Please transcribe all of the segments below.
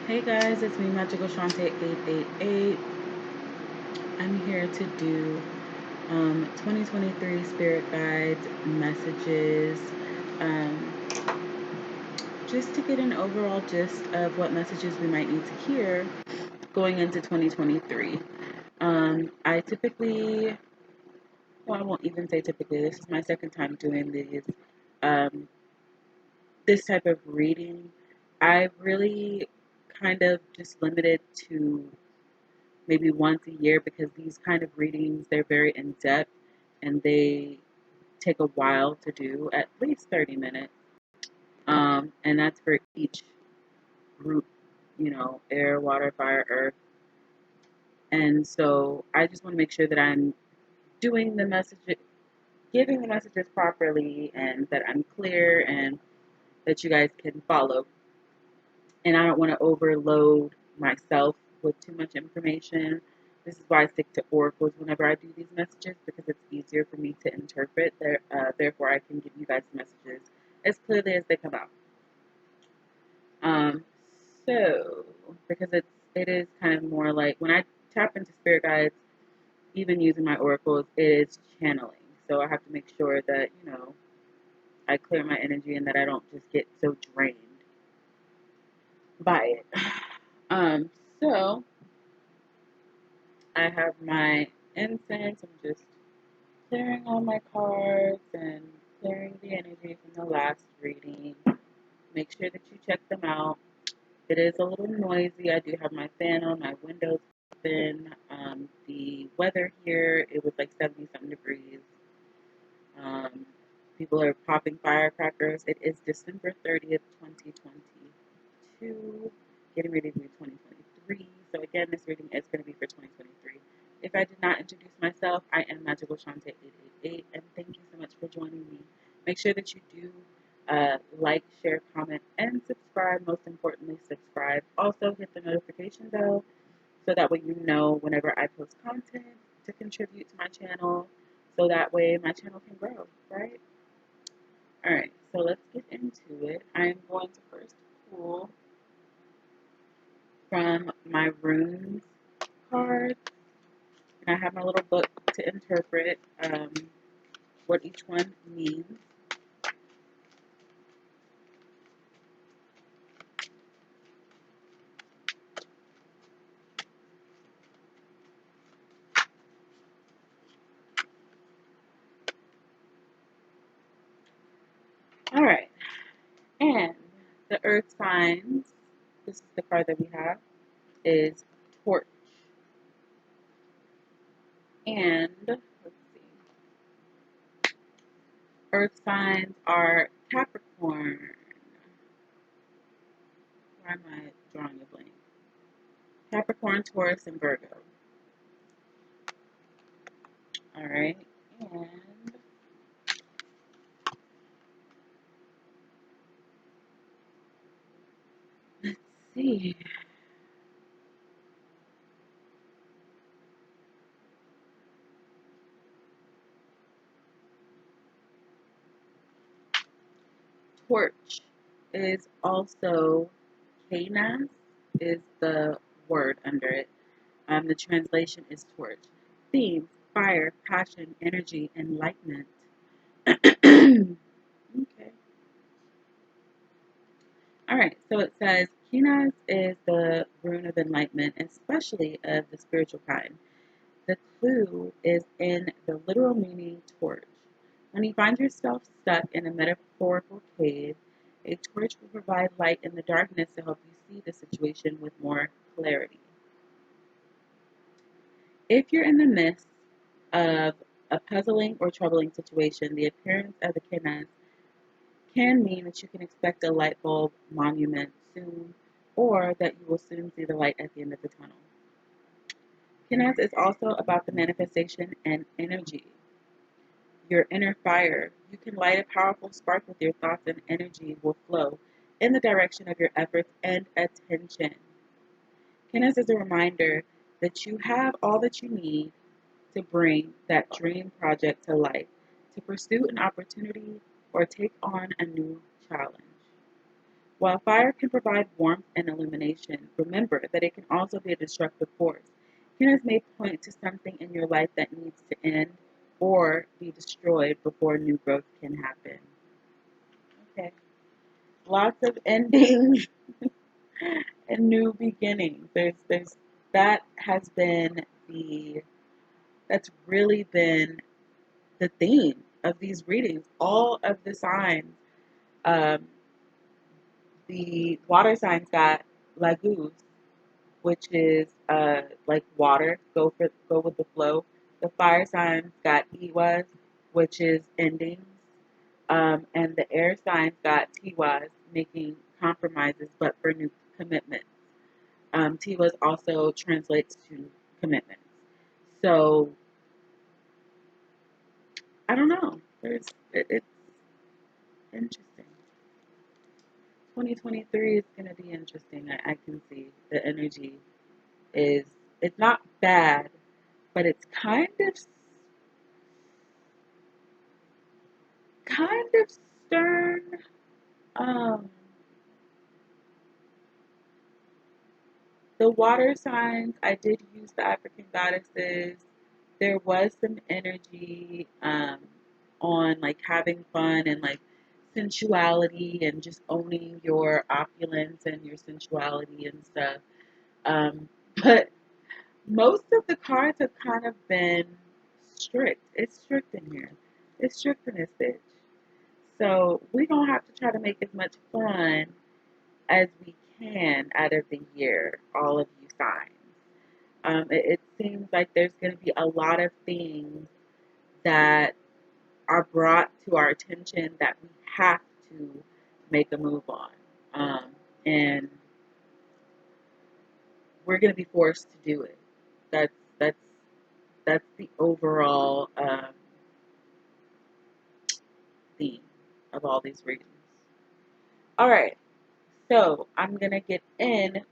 Hey guys, it's me, Magical Shante 888. I'm here to do 2023 Spirit Guides messages, um, just to get an overall gist of what messages we might need to hear going into 2023. I typically, well, I won't even say typically, this is my second time doing um, this type of reading. I really kind of just limited to maybe once a year because these kind of readings, they're very in depth and they take a while to do, at least 30 minutes. And that's for each group, air, water, fire, earth. And so I just want to make sure that I'm doing the message, giving the messages properly, and that I'm clear and that you guys can follow. And I don't want to overload myself with too much information. This is why I stick to oracles whenever I do these messages because it's easier for me to interpret. Therefore, I can give you guys messages as clearly as they come out. Um, so, because it is kind of more like when I tap into spirit guides, even using my oracles, it is channeling. So I have to make sure that I clear my energy and that I don't just get so drained by it. Um, so I have my incense. I'm just clearing all my cards and clearing the energy from the last reading. Make sure that you check them out. It is a little noisy. I do have my fan on, my windows open. The weather here, it was like 70 something degrees. Um, People are popping firecrackers. It is December 30th, 2022, getting ready to be 2023. So again, this reading is going to be for 2023. If I did not introduce myself, I am Magical Shante 888, and thank you so much for joining me. Make sure that you do like, share, comment, and subscribe. Most importantly, subscribe. Also, hit the notification bell so that way you know whenever I post content to contribute to my channel, so that way my channel can grow, right? All right, so let's get into it. I'm going to first pull from my runes card, and I have my little book to interpret what each one means. All right, and the earth signs, this is the card that we have, is torch. And let's see, earth signs are Capricorn. Why am I drawing a blank? Capricorn, Taurus, and Virgo. All right, and let's see. Torch is also Canas is the word under it. The translation is torch. Theme, fire, passion, energy, enlightenment. Okay. All right. So it says Kinas is the rune of enlightenment, especially of the spiritual kind. The clue is in the literal meaning torch. When you find yourself stuck in a metaphorical cave, a torch will provide light in the darkness to help you see the situation with more clarity. If you're in the midst of a puzzling or troubling situation, the appearance of the Kenas can mean that you can expect a light bulb monument soon, or that you will soon see the light at the end of the tunnel. Kenas is also about the manifestation and energy, your inner fire. You can light a powerful spark with your thoughts, and energy will flow in the direction of your efforts and attention. Kenas is a reminder that you have all that you need to bring that dream project to life, to pursue an opportunity, or take on a new challenge. While fire can provide warmth and illumination, remember that it can also be a destructive force. Humans may point to something in your life that needs to end or be destroyed before new growth can happen. Okay. Lots of endings and new beginnings. There's that has been the that's really been the theme of these readings. All of the signs, um, the water signs got Laguz, which is like water, go with the flow. The fire signs got Iwas, which is endings, and the air signs got Tiwas, making compromises but for new commitments. Tiwas also translates to commitments. So I don't know. It's interesting. 2023 is going to be interesting. I can see the energy is it's not bad, but it's kind of stern. Um, the water signs, I did use the African goddesses. There was some energy on like having fun and like sensuality and just owning your opulence and your sensuality and stuff. But most of the cards have kind of been strict. It's strict in here. It's strict in this bitch. So we don't have to try to make as much fun as we can out of the year, all of you signs. It seems like there's going to be a lot of things that are brought to our attention that we have to make a move on. And we're going to be forced to do it. That's that's that's the overall theme of all these readings. All right, so I'm gonna get into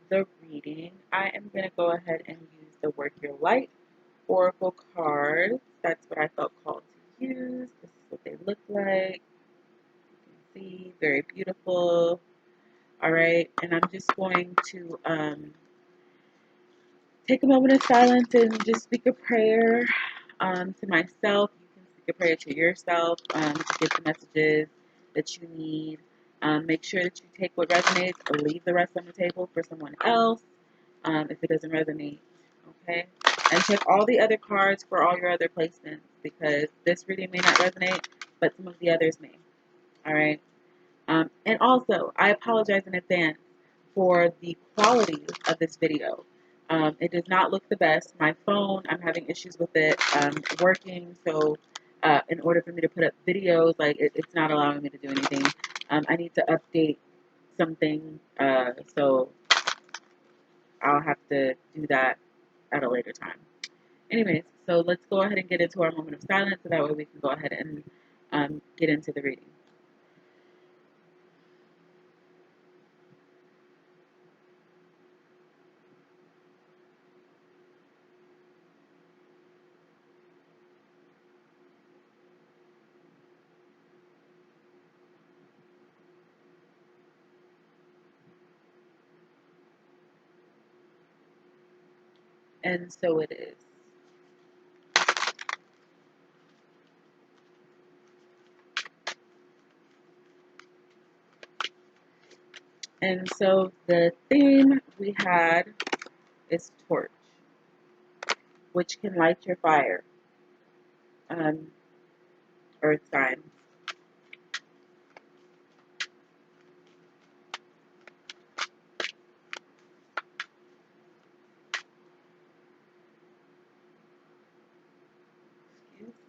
the reading. I am gonna go ahead and use the Work Your Light Oracle cards. That's what I felt called to use. This is what they look like. You can see, very beautiful. All right, and I'm just going to take a moment of silence and just speak a prayer to myself. You can speak a prayer to yourself to get the messages that you need. Make sure that you take what resonates or leave the rest on the table for someone else if it doesn't resonate. Okay? And check all the other cards for all your other placements because this reading may not resonate, but some of the others may. All right? And also, I apologize in advance for the quality of this video. It does not look the best. My phone, I'm having issues with it working, so in order for me to put up videos, like it's not allowing me to do anything. I need to update something, so I'll have to do that at a later time. Anyways, so let's go ahead and get into our moment of silence so that way we can go ahead and get into the reading. And so it is. And so the theme we had is torch, which can light your fire. Um, Earth sign.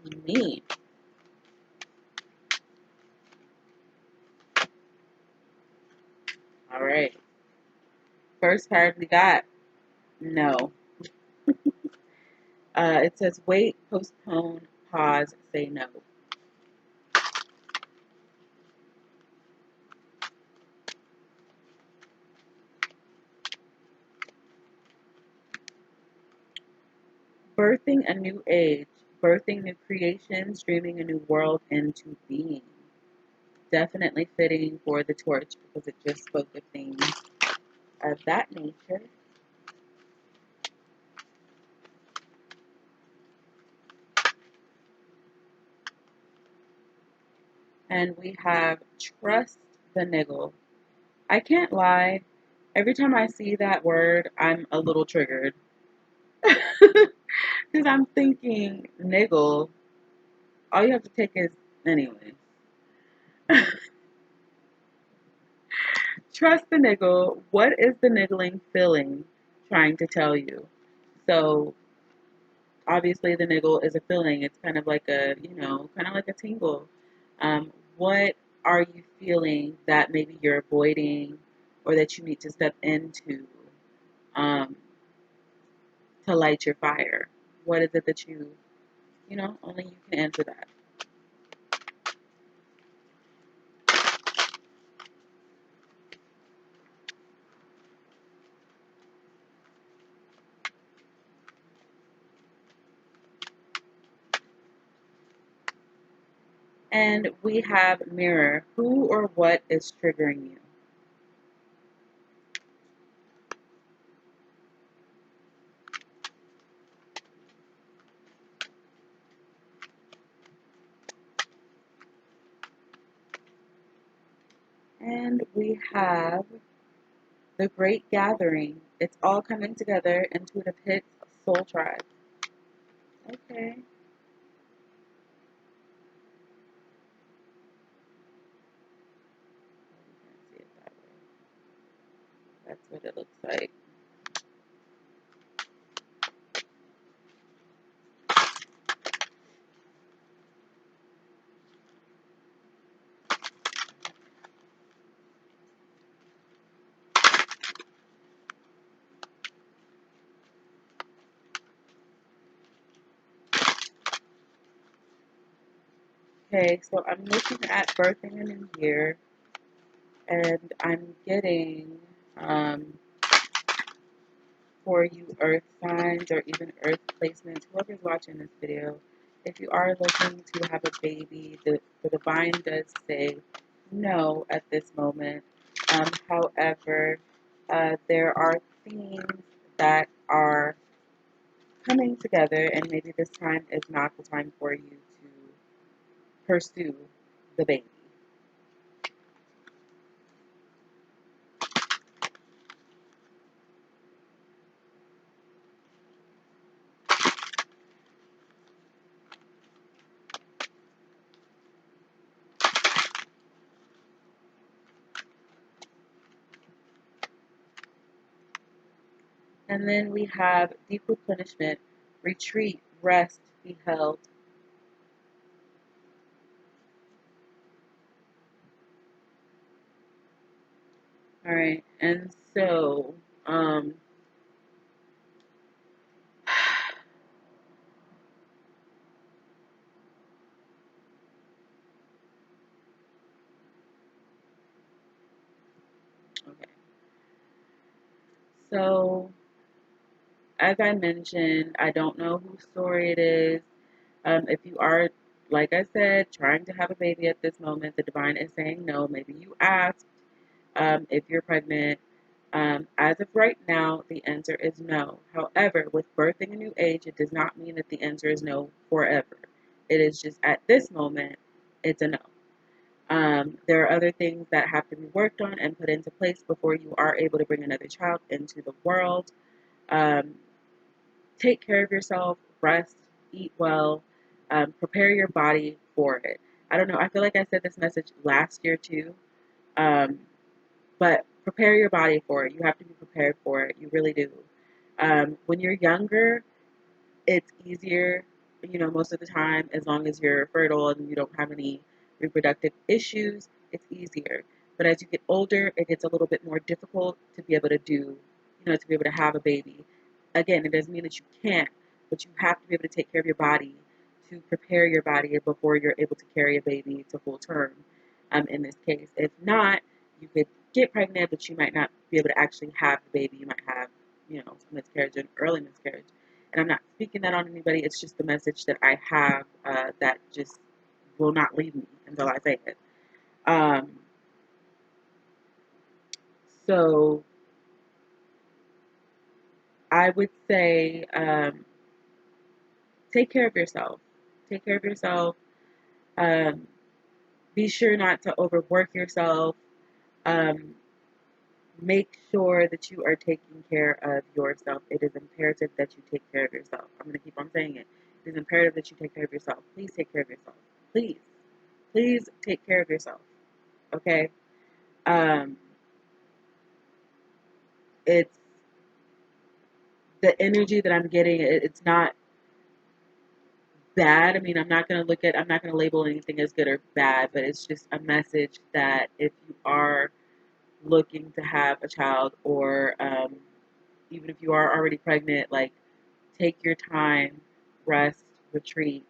Excuse me. All right. First card we got. No. It says wait, postpone, pause, say no. Birthing a new age, birthing new creations, dreaming a new world into being. definitely fitting for the torch because it just spoke of things of that nature. And we have trust the niggle. I can't lie. Every time I see that word, I'm a little triggered. Because I'm thinking, niggle, all you have to take is, anyway. Trust the niggle. What is the niggling feeling trying to tell you? So, obviously, the niggle is a feeling. It's kind of like a, kind of like a tingle. What are you feeling that maybe you're avoiding or that you need to step into um, to light your fire? What is it that only you can answer that. And we have mirror. Who or what is triggering you? And we have the great gathering. It's all coming together into the pit soul tribe. Okay. You can't see it that way. That's what it looks like. Okay, so I'm looking at birthing a new year, and I'm getting for you earth signs or even earth placements, whoever's watching this video, if you are looking to have a baby, the divine does say no at this moment. However, there are themes that are coming together, and maybe this time is not the time for you to pursue the baby. And then we have deep replenishment, retreat, rest, be held. All right, and so okay, so as I mentioned, I don't know whose story it is. If you are, like I said, trying to have a baby at this moment, the divine is saying no. Maybe you asked if you're pregnant. As of right now, the answer is no. However, with birthing a new age, it does not mean that the answer is no forever. It is just at this moment, it's a no. There are other things that have to be worked on and put into place before you are able to bring another child into the world. Um, Take care of yourself, rest, eat well, prepare your body for it. I don't know. I feel like I said this message last year too, um, but prepare your body for it. You have to be prepared for it. You really do. When you're younger, it's easier, most of the time, as long as you're fertile and you don't have any reproductive issues, it's easier. But as you get older, it gets a little bit more difficult to be able to to be able to have a baby. Again, it doesn't mean that you can't, but you have to be able to take care of your body to prepare your body before you're able to carry a baby to full term. In this case, if not, you could get pregnant, but you might not be able to actually have the baby. You might have, miscarriage and early miscarriage. And I'm not speaking that on anybody. It's just the message that I have that just will not leave me until I say it. Um, so I would say take care of yourself. Take care of yourself. Um, be sure not to overwork yourself. Um, make sure that you are taking care of yourself. It is imperative that you take care of yourself. I'm going to keep on saying it. It is imperative that you take care of yourself. Please take care of yourself. Please. Please take care of yourself. Okay? Um, it's the energy that I'm getting, it's not bad. I mean, I'm not going to label anything as good or bad, but it's just a message that if you are looking to have a child, or even if you are already pregnant, like, take your time, rest, retreat.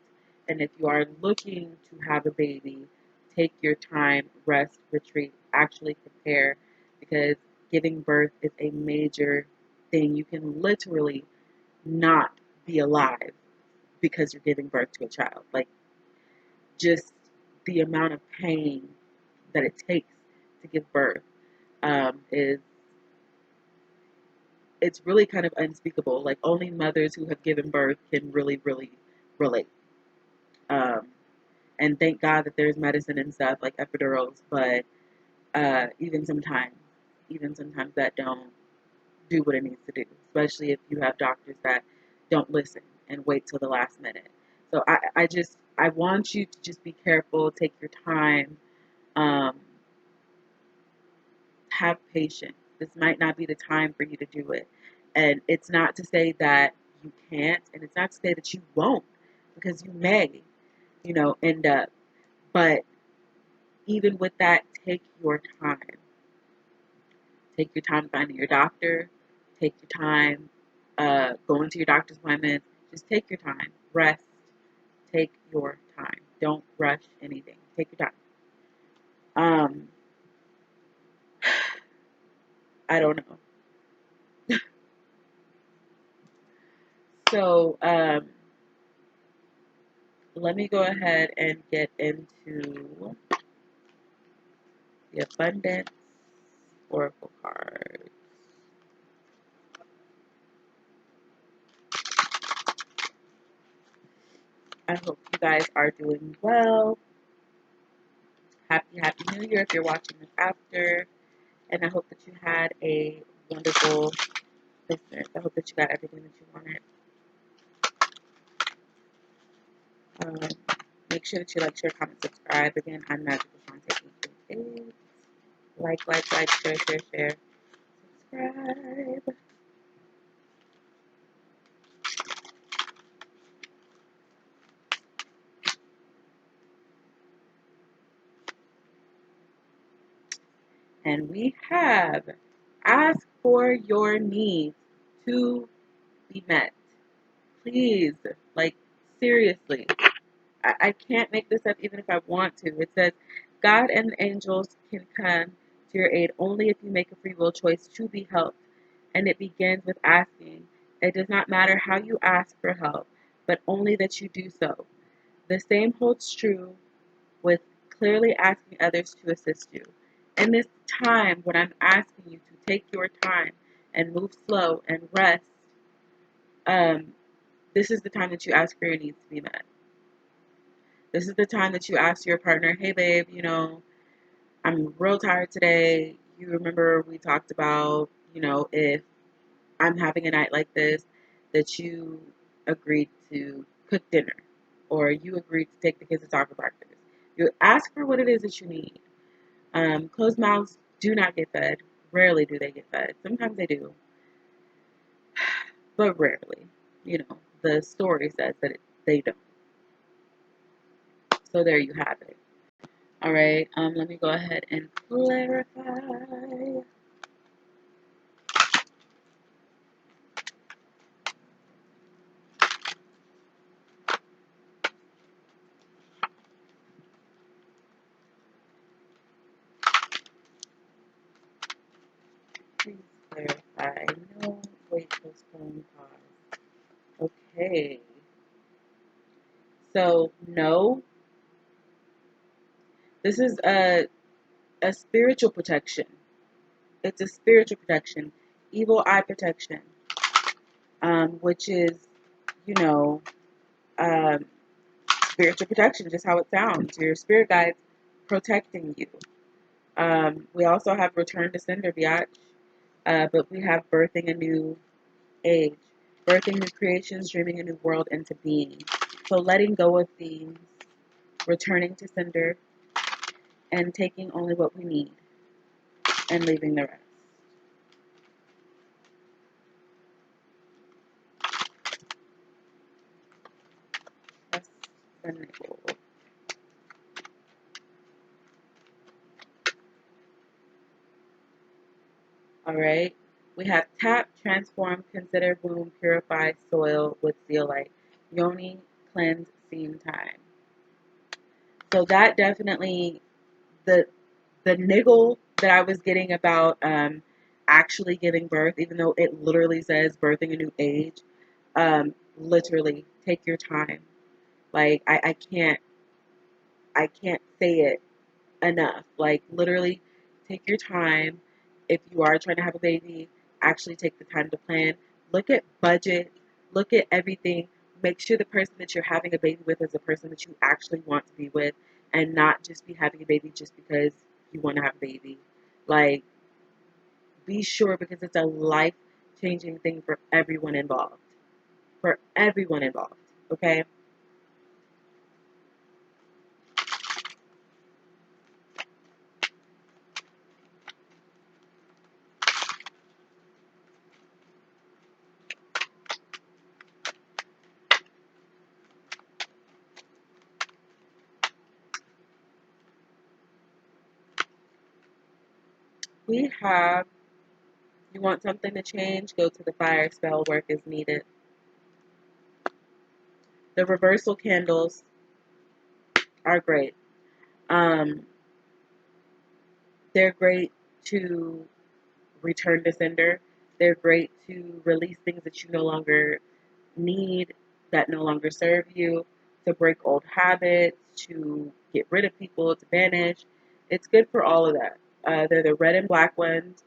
And if you are looking to have a baby, take your time, rest, retreat, actually prepare, because giving birth is a major thing. You can literally not be alive because you're giving birth to a child. Like, just the amount of pain that it takes to give birth is it's really kind of unspeakable. Like, only mothers who have given birth can really, really relate. Um, and thank God that there's medicine and stuff like epidurals, but even sometimes that don't do what it needs to do, especially if you have doctors that don't listen and wait till the last minute. So I want you to just be careful, take your time, um, have patience. This might not be the time for you to do it. And it's not to say that you can't, and it's not to say that you won't, because you may, end up. But even with that, take your time. Take your time finding your doctor. Take your time going to your doctor's appointments. Just take your time. Rest. Take your time. Don't rush anything. Take your time. Um, I don't know. So let me go ahead and get into the abundance oracle card. I hope you guys are doing well. Happy New Year if you're watching this after. And I hope that you had a wonderful Christmas. I hope that you got everything that you wanted. Make sure that you like, share, comment, subscribe. Again, I'm Magical Shantae. Like, share, subscribe. And we have ask for your needs to be met. Please, like, seriously. I can't make this up even if I want to. It says, God and the angels can come to your aid only if you make a free will choice to be helped. And it begins with asking. It does not matter how you ask for help, but only that you do so. The same holds true with clearly asking others to assist you. In this time, when I'm asking you to take your time and move slow and rest, um, this is the time that you ask for your needs to be met. This is the time that you ask your partner, hey babe, I'm real tired today. You remember we talked about, if I'm having a night like this, that you agreed to cook dinner, or you agreed to take the kids to soccer practice. You ask for what it is that you need. Closed mouths do not get fed. Rarely do they get fed. Sometimes they do, but rarely. The story says that they don't. So there you have it. All right. Let me go ahead and clarify. Please clarify. No, wait, postpone, pause. Okay. So no, this is a spiritual protection. It's a spiritual protection, evil eye protection, which is, you know, um, spiritual protection, just how it sounds. Your spirit guides protecting you. We also have return to sender, biatch, but we have birthing a new age, birthing new creations, dreaming a new world into being. So letting go of things, returning to sender, and taking only what we need and leaving the rest. That's the nickel. All right. We have tap, transform, consider, bloom, purify, soil with zeolite. Yoni, cleanse, seam time. So that definitely, the niggle that I was getting about actually giving birth, even though it literally says birthing a new age, literally take your time. Like I can't say it enough. Like literally take your time. If you are trying to have a baby, actually take the time to plan. Look at budget, look at everything. Make sure the person that you're having a baby with is a person that you actually want to be with and not just be having a baby just because you want to have a baby. Like be sure because it's a life changing thing for everyone involved. For everyone involved. Okay? We have, you want something to change, go to the fire, spell work is needed. The reversal candles are great. Um, they're great to return to sender. They're great to release things that you no longer need, that no longer serve you, to break old habits, to get rid of people, to banish. It's good for all of that. They're the red and black ones,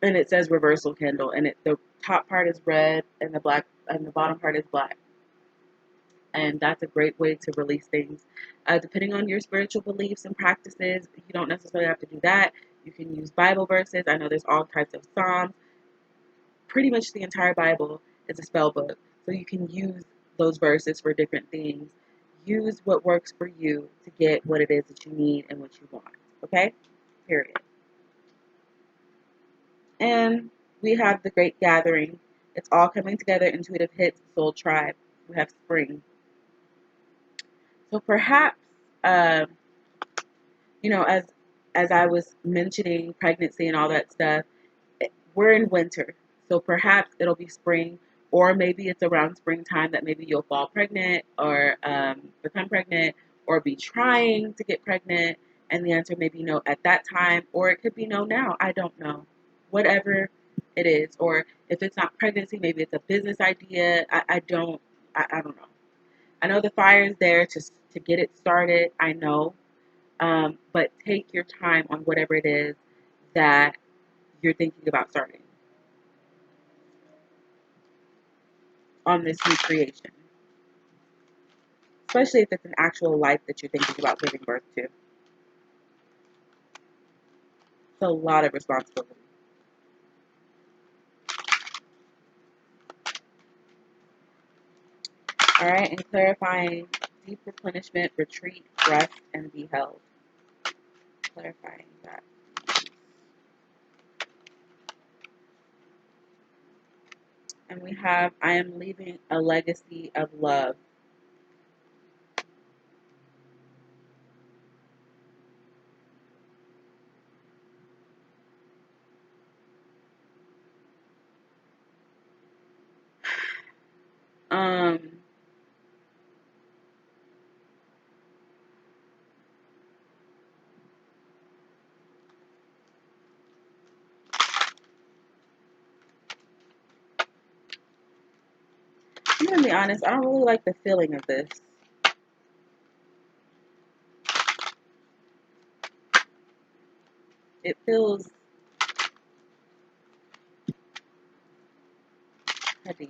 and it says reversal candle, and the top part is red, and the black, and the bottom part is black. And that's a great way to release things. Depending on your spiritual beliefs and practices, you don't necessarily have to do that. You can use Bible verses. I know there's all types of Psalms. Pretty much the entire Bible is a spell book. So you can use those verses for different things. Use what works for you to get what it is that you need and what you want. Okay? Period. And we have the Great Gathering. It's all coming together. Intuitive hits, Soul Tribe. We have spring. So perhaps, um, you know, as I was mentioning pregnancy and all that stuff, we're in winter, so perhaps it'll be spring, or maybe it's around springtime that maybe you'll fall pregnant or become pregnant or be trying to get pregnant, and the answer may be no at that time, or it could be no now. I don't know. Whatever it is, or if it's not pregnancy, maybe it's a business idea. I don't know. I know the fire is there to get it started. I know, but take your time on whatever it is that you're thinking about starting on this new creation, especially if it's an actual life that you're thinking about giving birth to. It's a lot of responsibility. All right, and clarifying deep replenishment, retreat, rest, and be held. Clarifying that. And we have, I am leaving a legacy of love. Um, I'm gonna be honest, I don't really like the feeling of this. It feels heavy.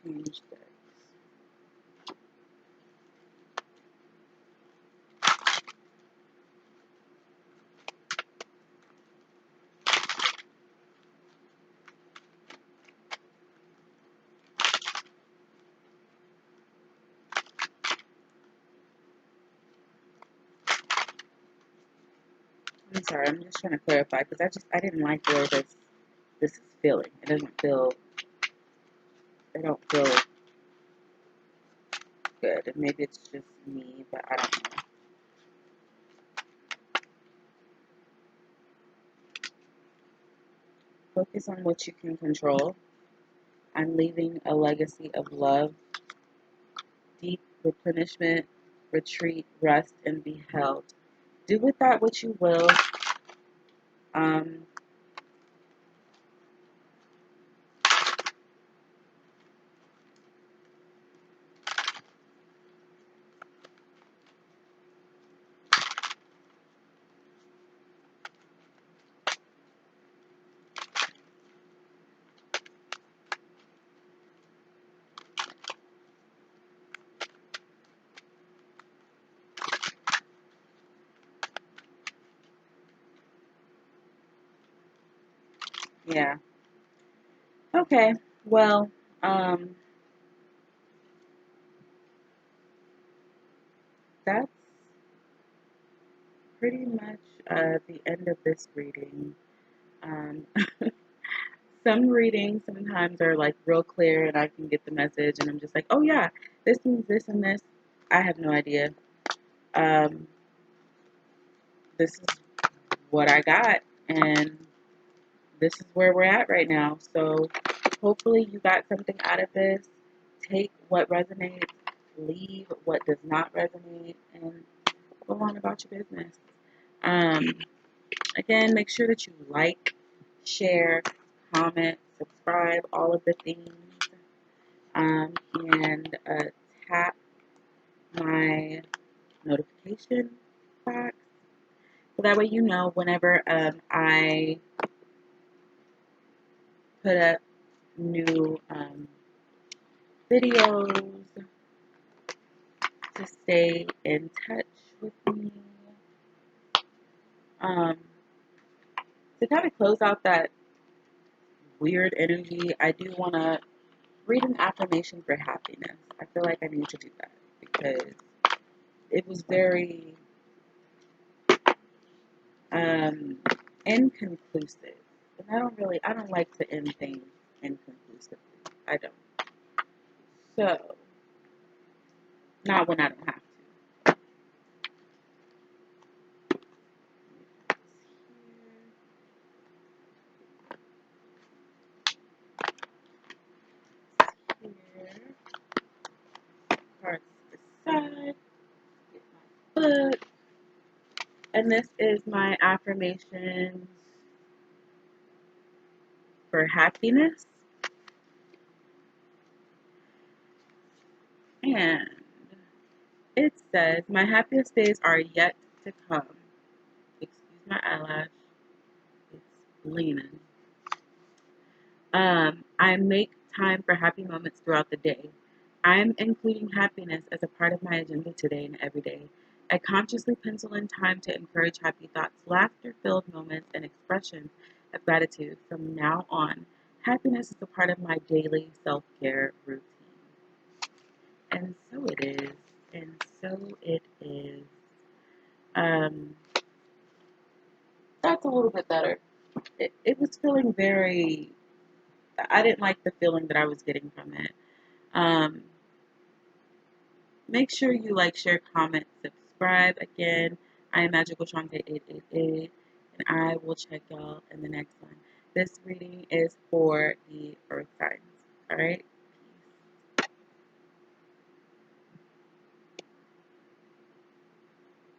Let me change this. I'm sorry, I'm just trying to clarify because I didn't like where this is feeling. It don't feel good. And maybe it's just me, but I don't know. Focus on what you can control. I'm leaving a legacy of love, deep replenishment, retreat, rest, and be held. Do with that what you will. Um, yeah. Okay. Well, um, that's pretty much the end of this reading. Um, some readings sometimes are like real clear and I can get the message and I'm just like, oh yeah, this means this and this. I have no idea. Um, this is what I got and this is where we're at right now. So hopefully you got something out of this. Take what resonates, leave what does not resonate, and go on about your business. Um, Again, make sure that you like, share, comment, subscribe, all of the things, and tap my notification box so that way you know whenever I put up new videos to stay in touch with me. Um, to kind of close out that weird energy, I do want to read an affirmation for happiness. I feel like I need to do that because it was very um, inconclusive. And I don't like to end things inconclusively. I don't. So, not when I don't have to. Here, cards to the side, get my book. And this is my affirmations for happiness. And it says, my happiest days are yet to come. Excuse my eyelash. It's leaning. I make time for happy moments throughout the day. I'm including happiness as a part of my agenda today and every day. I consciously pencil in time to encourage happy thoughts, laughter filled moments, and expressions of gratitude. From now on, happiness is a part of my daily self care routine. And so it is. And so it is. Um, that's a little bit better. It was feeling very, I didn't like the feeling that I was getting from it. Um, Make sure you like, share, comment, subscribe. Again, I am Magical Shante 888, and I will check y'all in the next one. This reading is for the earth signs. All right.